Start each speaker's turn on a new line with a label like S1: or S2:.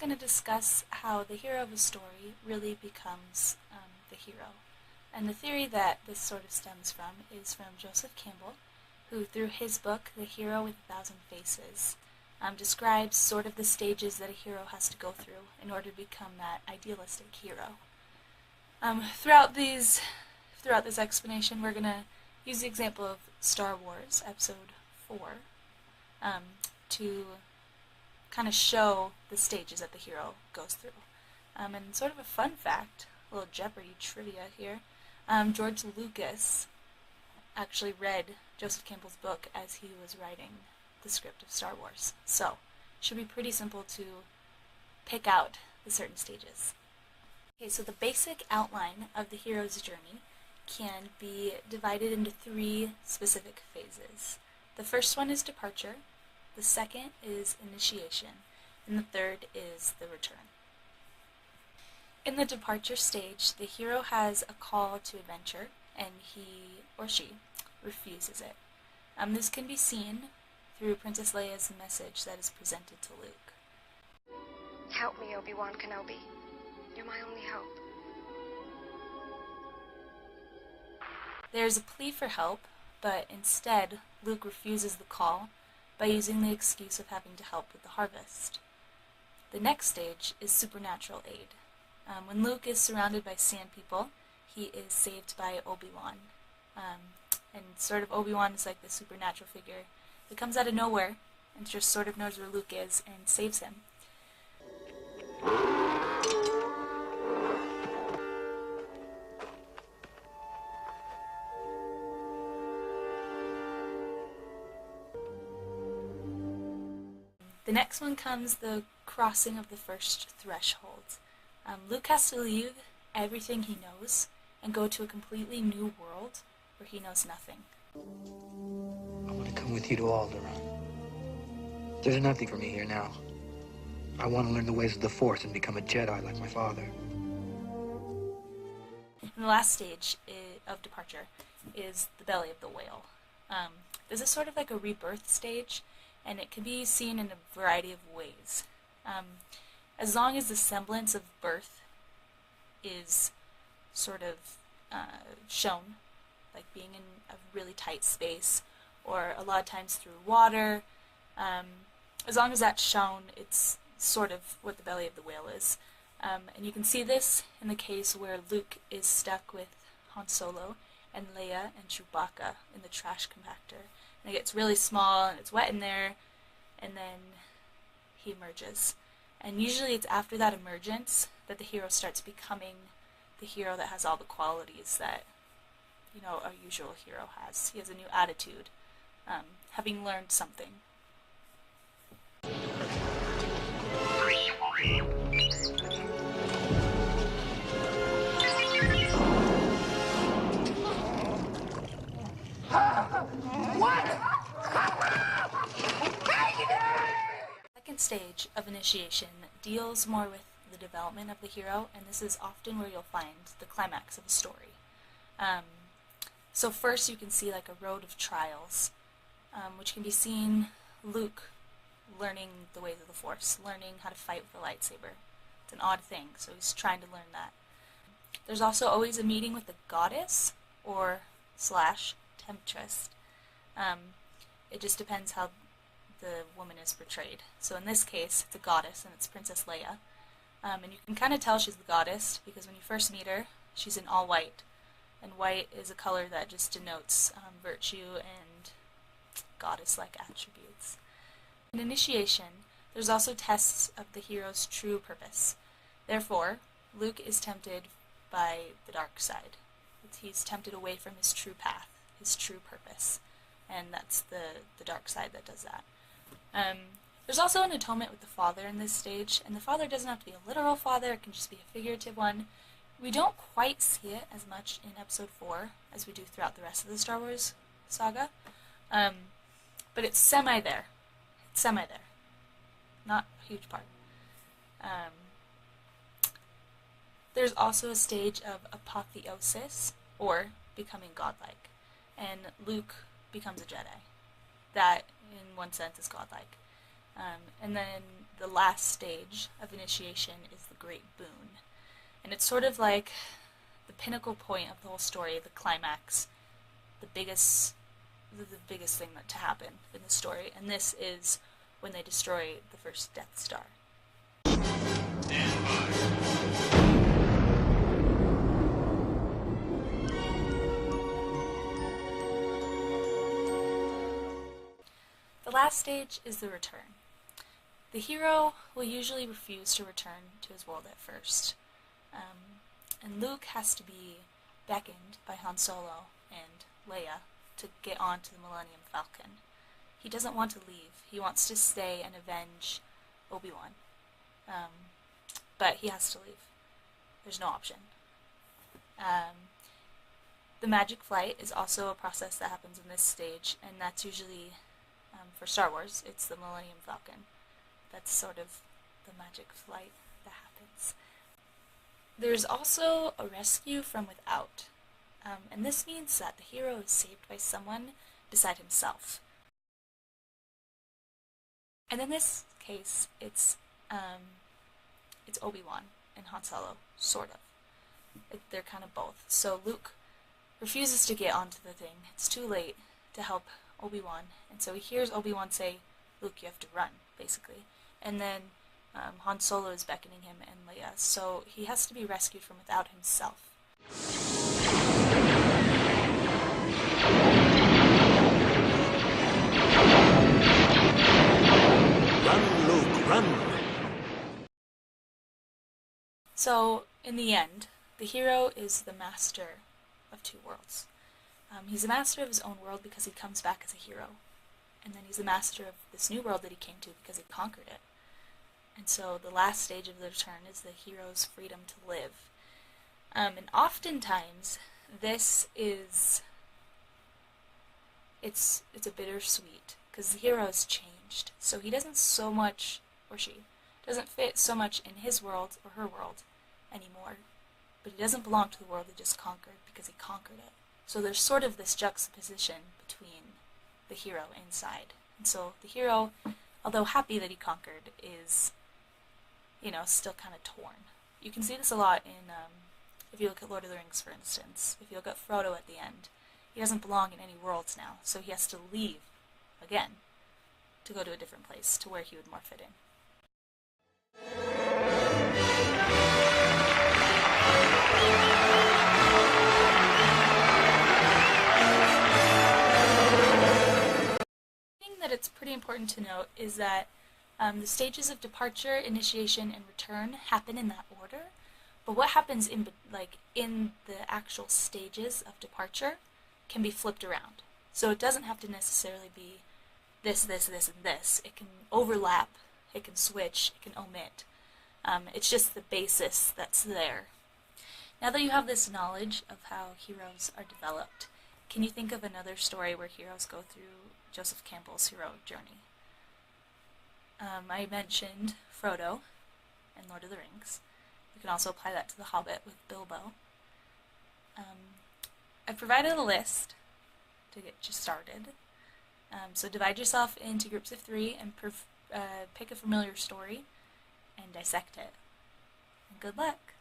S1: going to discuss how the hero of a story really becomes the hero. And the theory that this sort of stems from is from Joseph Campbell, who through his book, The Hero with a Thousand Faces, describes sort of the stages that a hero has to go through in order to become that idealistic hero. Throughout this explanation, we're going to use the example of Star Wars, Episode 4, to kind of show the stages that the hero goes through. And sort of a fun fact, a little Jeopardy trivia here, George Lucas actually read Joseph Campbell's book as he was writing the script of Star Wars. So, it should be pretty simple to pick out the certain stages. Okay, so the basic outline of the hero's journey can be divided into 3 specific phases. The first one is departure, the second is initiation, and the third is the return. In the departure stage, the hero has a call to adventure, and he or she refuses it. This can be seen through Princess Leia's message that is presented to Luke.
S2: Help me, Obi-Wan Kenobi. You're my only hope.
S1: There's a plea for help, but instead, Luke refuses the call by using the excuse of having to help with the harvest. The next stage is supernatural aid. When Luke is surrounded by sand people, he is saved by Obi-Wan. And sort of Obi-Wan is like the supernatural figure. He comes out of nowhere and just sort of knows where Luke is and saves him. The next one comes the crossing of the first threshold. Luke has to leave everything he knows and go to a completely new world where he knows nothing.
S3: I want to come with you to Alderaan. There's nothing for me here now. I want to learn the ways of the Force and become a Jedi like my father.
S1: And the last stage of departure is the belly of the whale. This is sort of like a rebirth stage, and it can be seen in a variety of ways. As long as the semblance of birth is sort of shown, like being in a really tight space, or a lot of times through water, as long as that's shown, it's sort of what the belly of the whale is. And you can see this in the case where Luke is stuck with Han Solo and Leia and Chewbacca in the trash compactor. And it gets really small, and it's wet in there, and then he emerges. And usually it's after that emergence that the hero starts becoming the hero that has all the qualities that, a usual hero has. He has a new attitude, having learned something. The second stage of initiation deals more with the development of the hero, and this is often where you'll find the climax of a story. So first you can see like a road of trials, which can be seen Luke learning the ways of the Force, learning how to fight with a lightsaber. It's an odd thing, so he's trying to learn that. There's also always a meeting with the goddess, or / temptress. It just depends how the woman is portrayed. So in this case, it's a goddess, and it's Princess Leia. And you can kind of tell she's the goddess, because when you first meet her, she's in all white. And white is a color that just denotes virtue and goddess-like attributes. In initiation, there's also tests of the hero's true purpose. Therefore, Luke is tempted by the dark side. He's tempted away from his true path, his true purpose. And that's the dark side that does that. There's also an atonement with the father in this stage, and the father doesn't have to be a literal father, it can just be a figurative one. We don't quite see it as much in Episode 4 as we do throughout the rest of the Star Wars saga, but it's semi-there. It's semi-there. Not a huge part. There's also a stage of apotheosis, or becoming godlike, and Luke becomes a Jedi. That, in one sense, is godlike. And then the last stage of initiation is the Great Boon. And it's sort of like the pinnacle point of the whole story, the climax, the biggest thing to happen in the story. And this is when they destroy the first Death Star.
S4: Stand by.
S1: The last stage is the return. The hero will usually refuse to return to his world at first. And Luke has to be beckoned by Han Solo and Leia to get onto the Millennium Falcon. He doesn't want to leave. He wants to stay and avenge Obi-Wan. But he has to leave. There's no option. The magic flight is also a process that happens in this stage, and that's usually, for Star Wars, it's the Millennium Falcon. That's sort of the magic flight that happens. There's also a rescue from without, and this means that the hero is saved by someone beside himself. And in this case, it's Obi-Wan and Han Solo, sort of. They're kind of both. So Luke refuses to get onto the thing. It's too late to help Obi-Wan, and so he hears Obi-Wan say, "Luke, you have to run," basically. And then Han Solo is beckoning him and Leia, so he has to be rescued from without himself.
S4: Run, Luke, run!
S1: So, in the end, the hero is the master of two worlds. He's the master of his own world because he comes back as a hero. And then he's the master of this new world that he came to because he conquered it. And so the last stage of the return is the hero's freedom to live. And oftentimes, this is... It's a bittersweet, because the hero has changed. So he doesn't so much, or she, doesn't fit so much in his world or her world anymore. But he doesn't belong to the world he just conquered because he conquered it. So there's sort of this juxtaposition between the hero inside. And so the hero, although happy that he conquered, is, still kind of torn. You can see this a lot in, if you look at Lord of the Rings, for instance. If you look at Frodo at the end, he doesn't belong in any worlds now, so he has to leave, again, to go to a different place, to where he would more fit in. That it's pretty important to note is that the stages of departure, initiation, and return happen in that order, but what happens in the actual stages of departure can be flipped around. So it doesn't have to necessarily be this, this, this, and this. It can overlap, it can switch, it can omit. It's just the basis that's there. Now that you have this knowledge of how heroes are developed, can you think of another story where heroes go through Joseph Campbell's heroic journey? I mentioned Frodo in Lord of the Rings. You can also apply that to The Hobbit with Bilbo. I've provided a list to get you started. So divide yourself into groups of 3 and pick a familiar story and dissect it. And good luck!